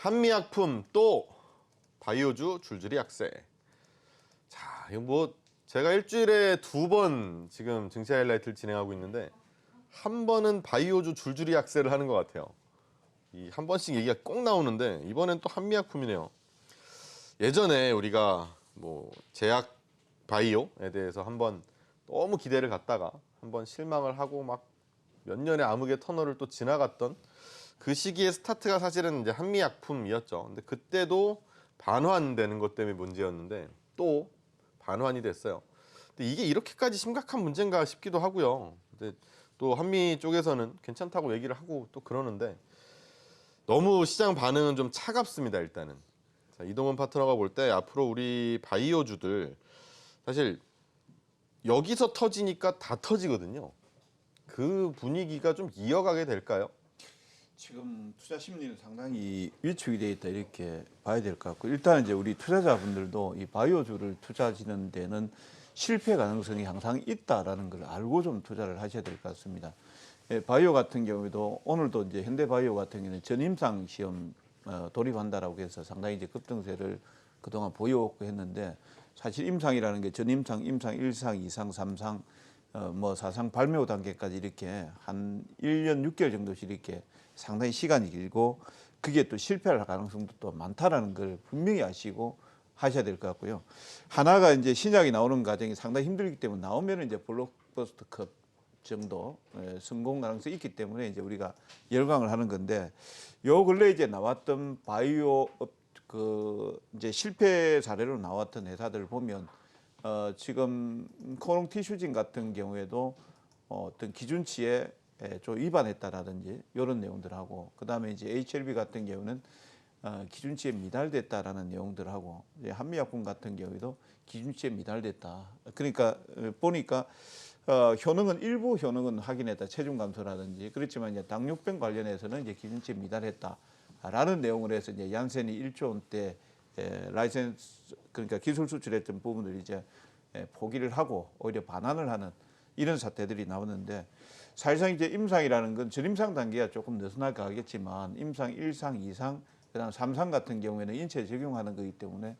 한미약품 또 바이오주 줄줄이 약세. 자, 이거 뭐 제가 일주일에 2번 지금 증시 하이라이트를 진행하고 있는데 한 번은 바이오주 줄줄이 약세를 하는 것 같아요. 이 한 번씩 얘기가 꼭 나오는데 이번엔 또 한미약품이네요. 예전에 우리가 뭐 제약 바이오에 대해서 한번 너무 기대를 갖다가 한번 실망을 하고 막 몇 년의 암흑의 터널을 또 지나갔던 그 시기의 스타트가 사실은 이제 한미약품이었죠. 근데 그때도 반환되는 것 때문에 문제였는데 또 반환이 됐어요. 근데 이게 이렇게까지 심각한 문제인가 싶기도 하고요. 근데 또 한미 쪽에서는 괜찮다고 얘기를 하고 또 그러는데 너무 시장 반응은 좀 차갑습니다. 일단은 자, 이동원 파트너가 볼 때 앞으로 우리 바이오주들 사실 여기서 터지니까 다 터지거든요. 그 분위기가 좀 이어가게 될까요? 지금 투자 심리는 상당히 위축이 돼 있다 이렇게 봐야 될 것 같고, 일단 이제 우리 투자자분들도 이 바이오주를 투자하시는 데는 실패 가능성이 항상 있다라는 걸 알고 좀 투자를 하셔야 될 것 같습니다. 예, 바이오 같은 경우에도 오늘도 이제 현대바이오 같은 경우는 전임상 시험 돌입한다라고 해서 상당히 이제 급등세를 그동안 보여왔고 했는데, 사실 임상이라는 게 전임상, 임상 1상, 2상, 3상 뭐 사상 발표 단계까지 이렇게 한 1년 6개월 정도씩 이렇게 상당히 시간이 길고, 그게 또 실패할 가능성도 또 많다라는 걸 분명히 아시고 하셔야 될 것 같고요. 하나가 이제 신약이 나오는 과정이 상당히 힘들기 때문에 나오면 이제 블록버스터급 정도 성공 가능성이 있기 때문에 이제 우리가 열광을 하는 건데, 요 근래 이제 나왔던 바이오 그 이제 실패 사례로 나왔던 회사들을 보면 지금 코롱 티슈진 같은 경우에도 어떤 기준치에 좀 위반했다라든지 이런 내용들하고, 그다음에 이제 HLB 같은 경우는 기준치에 미달됐다라는 내용들하고, 이제 한미약품 같은 경우에도 기준치에 미달됐다. 그러니까 보니까 효능은 일부 효능은 확인했다. 체중 감소라든지. 그렇지만 이제 당뇨병 관련해서는 이제 기준치에 미달했다라는 내용을 해서 이제 얀센이 1조 원대 라이센스, 그러니까 기술 수출했던 부분을 이제 포기를 하고 오히려 반환을 하는 이런 사태들이 나오는데, 사실상 이제 임상이라는 건 전임상 단계가 조금 느슨하게 가겠지만 임상 1상, 2상, 그다음 3상 같은 경우에는 인체에 적용하는 거기 때문에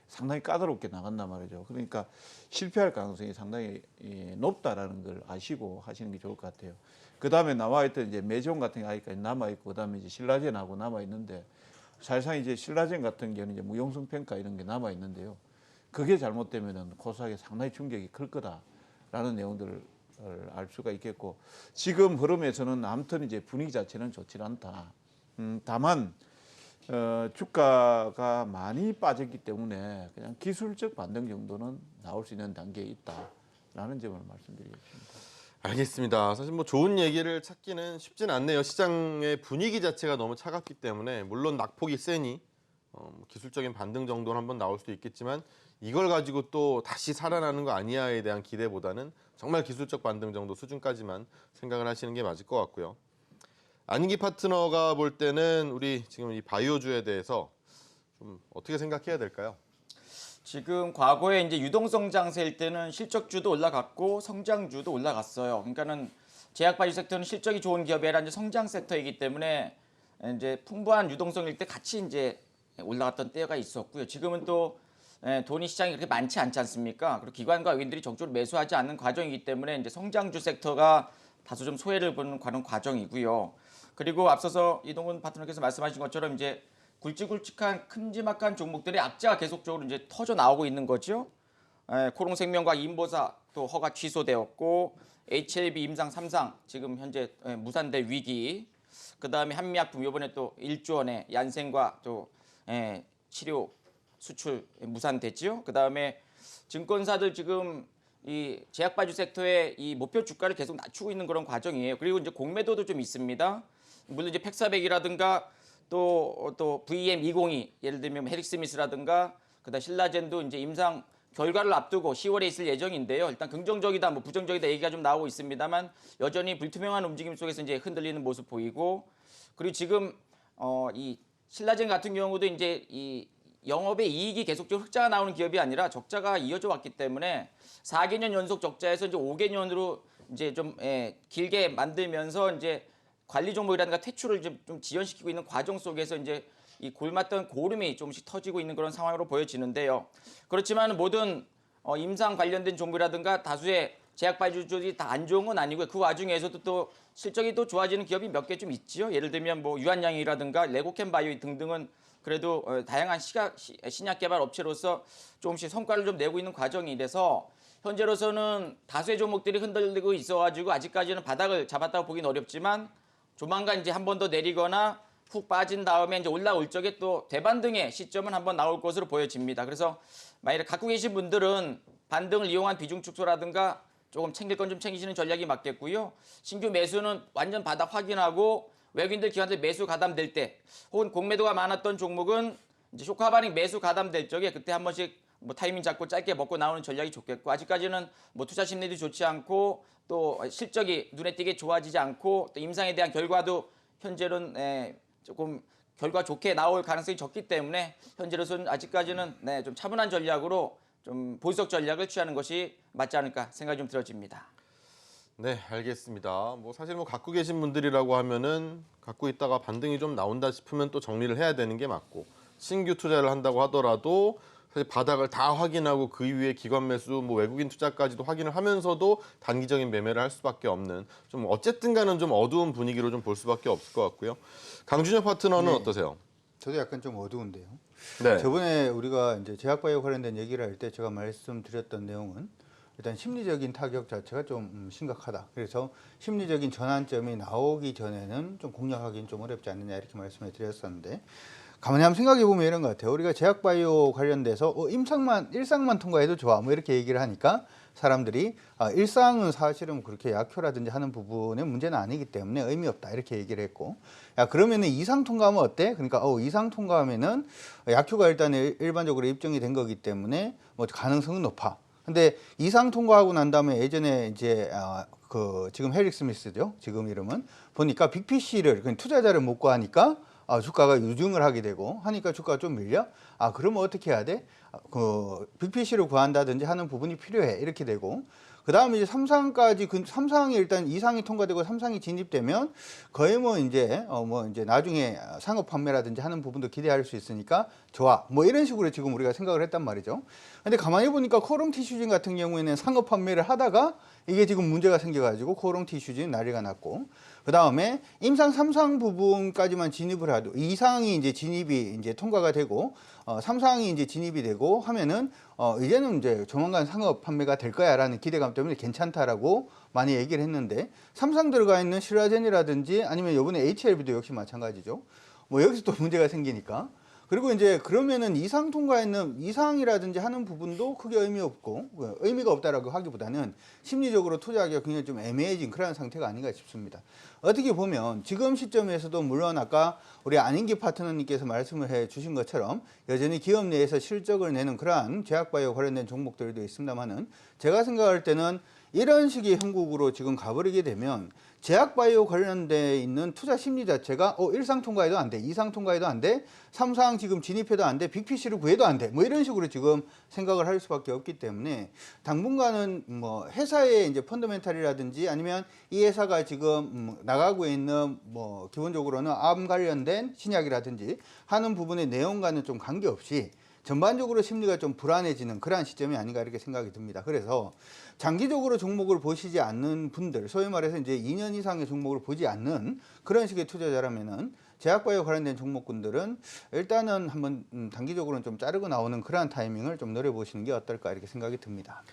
상당히 까다롭게 나간단 말이죠. 그러니까 실패할 가능성이 상당히 높다라는 걸 아시고 하시는 게 좋을 것 같아요. 그다음에 나와 있던 이제 메종 같은 게 아직까지 남아 있고, 그다음에 이제 신라젠하고 남아 있는데, 사실상 이제 신라젠 같은 경우는 이제 무용성 평가 이런 게 남아 있는데요. 그게 잘못되면은 코스닥에 상당히 충격이 클 거다라는 내용들을 알 수가 있겠고, 지금 흐름에서는 아무튼 이제 분위기 자체는 좋지 않다. 다만 주가가 많이 빠졌기 때문에 그냥 기술적 반등 정도는 나올 수 있는 단계에 있다라는 점을 말씀드리겠습니다. 알겠습니다. 사실 뭐 좋은 얘기를 찾기는 쉽진 않네요. 시장의 분위기 자체가 너무 차갑기 때문에 물론 낙폭이 세니 기술적인 반등 정도는 한번 나올 수도 있겠지만 이걸 가지고 또 다시 살아나는 거 아니야에 대한 기대보다는 정말 기술적 반등 정도 수준까지만 생각을 하시는 게 맞을 것 같고요. 안인기 파트너가 볼 때는 우리 지금 이 바이오주에 대해서 좀 어떻게 생각해야 될까요? 지금 과거에 이제 유동성 장세일 때는 실적주도 올라갔고 성장주도 올라갔어요. 그러니까는 제약바이오 섹터는 실적이 좋은 기업이 아니라 이제 성장 섹터이기 때문에 이제 풍부한 유동성일 때 같이 이제 올라갔던 때가 있었고요. 지금은 또 돈이 시장이 그렇게 많지 않지 않습니까? 그리고 기관과 외인들이 적극적으로 매수하지 않는 과정이기 때문에 이제 성장주 섹터가 다소 좀 소외를 보는 과정이고요. 그리고 앞서서 이동훈 파트너께서 말씀하신 것처럼 이제 굵직굵직한 큼지막한 종목들의 악재가 계속적으로 이제 터져 나오고 있는 거죠. 코롱생명과 인보사 또 허가 취소되었고, HLB 임상 3상 지금 현재 무산될 위기. 그다음에 한미약품 이번에 또 1조 원의 얀센과 또 치료 수출 무산됐죠. 그다음에 증권사들 지금 이 제약바이오 섹터의 이 목표 주가를 계속 낮추고 있는 그런 과정이에요. 그리고 이제 공매도도 좀 있습니다. 물론 이제 팩사백이라든가 또 VM202 예를 들면 헤릭스미스라든가 그다음 신라젠도 이제 임상 결과를 앞두고 10월에 있을 예정인데요. 일단 긍정적이다, 뭐 부정적이다 얘기가 좀 나오고 있습니다만 여전히 불투명한 움직임 속에서 이제 흔들리는 모습 보이고, 그리고 지금 이 신라젠 같은 경우도 이제 이 영업의 이익이 계속적으로 흑자가 나오는 기업이 아니라 적자가 이어져 왔기 때문에 4개년 연속 적자에서 이제 5개년으로 이제 좀 길게 만들면서 이제 관리 종목이라든가 퇴출을 좀 지연시키고 있는 과정 속에서 이제 이 골맞던 고름이 조금씩 터지고 있는 그런 상황으로 보여지는데요. 그렇지만 모든 임상 관련된 종목이라든가 다수의 제약 바이오주들이 다 안 좋은 건 아니고요. 그 와중에서도 또 실적이 또 좋아지는 기업이 몇 개 좀 있지요. 예를 들면 뭐 유한양이라든가 레고캠 바이오 등등은 그래도 다양한 신약 개발 업체로서 조금씩 성과를 좀 내고 있는 과정이 돼서 현재로서는 다수의 종목들이 흔들리고 있어가지고 아직까지는 바닥을 잡았다고 보긴 어렵지만 조만간 이제 한 번 더 내리거나 훅 빠진 다음에 이제 올라올 적에 또 대반등의 시점은 한번 나올 것으로 보여집니다. 그래서 만약에 갖고 계신 분들은 반등을 이용한 비중 축소라든가 조금 챙길 건 좀 챙기시는 전략이 맞겠고요. 신규 매수는 완전 바닥 확인하고 외국인들 기관들 매수 가담될 때 혹은 공매도가 많았던 종목은 이제 쇼크 반응 매수 가담될 적에 그때 한 번씩 뭐 타이밍 잡고 짧게 먹고 나오는 전략이 좋겠고 아직까지는 뭐 투자 심리도 좋지 않고 또 실적이 눈에 띄게 좋아지지 않고 또 임상에 대한 결과도 현재는 조금 결과 좋게 나올 가능성이 적기 때문에 현재로서는 아직까지는 좀 차분한 전략으로 좀 보수적 전략을 취하는 것이 맞지 않을까 생각이 좀 들어집니다. 네, 알겠습니다. 뭐 사실 뭐 갖고 계신 분들이라고 하면은 갖고 있다가 반등이 좀 나온다 싶으면 또 정리를 해야 되는 게 맞고 신규 투자를 한다고 하더라도 사실 바닥을 다 확인하고 그 이후에 기관 매수, 뭐 외국인 투자까지도 확인을 하면서도 단기적인 매매를 할 수밖에 없는 좀 어쨌든간은 좀 어두운 분위기로 좀 볼 수밖에 없을 것 같고요. 강준혁 파트너는 네. 어떠세요? 저도 약간 좀 어두운데요. 네. 저번에 우리가 이제 제약바이오 관련된 얘기를 할 때 제가 말씀드렸던 내용은 일단 심리적인 타격 자체가 좀 심각하다. 그래서 심리적인 전환점이 나오기 전에는 좀 공략하기는 좀 어렵지 않느냐 이렇게 말씀을 드렸었는데 가만히 한번 생각해 보면 이런 것 같아요. 우리가 제약바이오 관련돼서 일상만 통과해도 좋아 뭐 이렇게 얘기를 하니까 사람들이 일상은 사실은 그렇게 약효라든지 하는 부분의 문제는 아니기 때문에 의미 없다 이렇게 얘기를 했고 야 그러면은 이상 통과하면 어때? 그러니까 이상 통과하면은 약효가 일단 일반적으로 입증이 된 거기 때문에 뭐 가능성은 높아. 근데 이상 통과하고 난 다음에 예전에 이제 지금 헤릭 스미스죠. 지금 이름은 보니까 빅피쉬를 투자자를 못 구하니까 주가가 유증을 하게 되고 하니까 주가가 좀 밀려. 그러면 어떻게 해야 돼? 빅피쉬를 구한다든지 하는 부분이 필요해. 이렇게 되고. 그 다음에 이제 삼상이 일단 이상이 통과되고 삼상이 진입되면 거의 이제 나중에 상업 판매라든지 하는 부분도 기대할 수 있으니까 좋아. 뭐 이런 식으로 지금 우리가 생각을 했단 말이죠. 근데 가만히 보니까 코롱 티슈진 같은 경우에는 상업 판매를 하다가 이게 지금 문제가 생겨가지고 코롱 티슈진 난리가 났고 그 다음에 임상 3상 부분까지만 진입을 하도 2상이 이제 진입이 이제 통과가 되고 3상이 이제 진입이 되고 하면은 이제는 이제 조만간 상업 판매가 될 거야라는 기대감 때문에 괜찮다라고 많이 얘기를 했는데 3상 들어가 있는 실라젠이라든지 아니면 이번에 HLB도 역시 마찬가지죠. 뭐 여기서 또 문제가 생기니까. 그리고 이제 그러면은 이상 통과했는 이상이라든지 하는 부분도 크게 의미가 없다라고 하기보다는 심리적으로 투자하기가 굉장히 좀 애매해진 그런 상태가 아닌가 싶습니다. 어떻게 보면 지금 시점에서도 물론 아까 우리 안인기 파트너님께서 말씀을 해 주신 것처럼 여전히 기업 내에서 실적을 내는 그러한 제약바이오 관련된 종목들도 있습니다만은 제가 생각할 때는 이런 식의 형국으로 지금 가버리게 되면 제약바이오 관련돼 있는 투자 심리 자체가 일상 통과해도 안 돼, 이상 통과해도 안 돼, 삼상 지금 진입해도 안 돼, 빅피쉬를 구해도 안 돼, 뭐 이런 식으로 지금 생각을 할 수밖에 없기 때문에 당분간은 뭐 회사의 이제 펀더멘탈이라든지 아니면 이 회사가 지금 나가고 있는 뭐 기본적으로는 암 관련된 신약이라든지 하는 부분의 내용과는 좀 관계없이 전반적으로 심리가 좀 불안해지는 그러한 시점이 아닌가 이렇게 생각이 듭니다. 그래서 장기적으로 종목을 보시지 않는 분들, 소위 말해서 이제 2년 이상의 종목을 보지 않는 그런 식의 투자자라면은 제약바이오 관련된 종목군들은 일단은 한번 단기적으로는 좀 자르고 나오는 그러한 타이밍을 좀 노려보시는 게 어떨까 이렇게 생각이 듭니다.